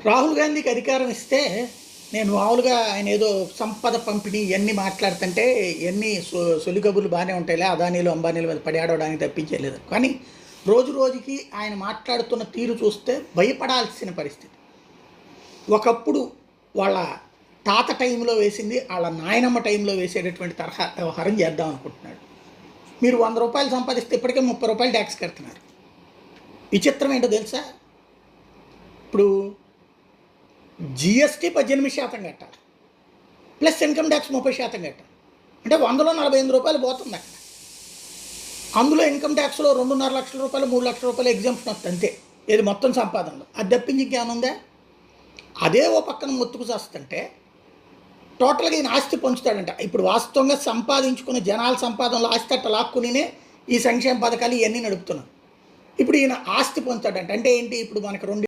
రాహుల్ గాంధీకి అధికారం ఇస్తే నేను మామూలుగా ఆయన ఏదో సంపద పంపిణీ ఇవన్నీ మాట్లాడుతుంటే ఇవన్నీ సొలిగబులు బాగానే ఉంటాయిలే, అదానీలు అంబానీల మీద పడి ఆడవడానికి తప్పించలేదు. కానీ రోజు రోజుకి ఆయన మాట్లాడుతున్న తీరు చూస్తే భయపడాల్సిన పరిస్థితి. ఒకప్పుడు వాళ్ళ తాత టైంలో వేసింది వాళ్ళ నాయనమ్మ టైంలో వేసేటటువంటి తరహా వ్యవహారం చేద్దాం అనుకుంటున్నాడు. మీరు 100 రూపాయలు సంపాదిస్తే ఇప్పటికే 30 రూపాయలు ట్యాక్స్ కడుతున్నారు. విచిత్రం ఏంటో తెలుసా? ఇప్పుడు జిఎస్టీ 18% కట్టాలి, ప్లస్ ఇన్కమ్ ట్యాక్స్ 30% కట్టాలి. అంటే 100లో 48 రూపాయలు పోతుంది అక్కడ. అందులో ఇన్కమ్ ట్యాక్స్లో 2.5 లక్షల రూపాయలు 3 లక్షల రూపాయలు ఎగ్జామ్షన్ వస్తుంది అంతే. ఏది మొత్తం సంపాదనలో అది తప్పించి ఇంకేమైనా ఉందా? అదే ఓ పక్కన మొత్తుకు చేస్తుంటే టోటల్గా ఈయన ఆస్తి పంచుతాడంట. ఇప్పుడు వాస్తవంగా సంపాదించుకున్న జనాల సంపాదనలో ఆస్తి అట్ట లాక్కునినే ఈ సంక్షేమ పథకాలు ఇవన్నీ నడుపుతున్నాం. ఇప్పుడు ఈయన ఆస్తి పొందుతాడంట. అంటే ఏంటి? ఇప్పుడు మనకు 2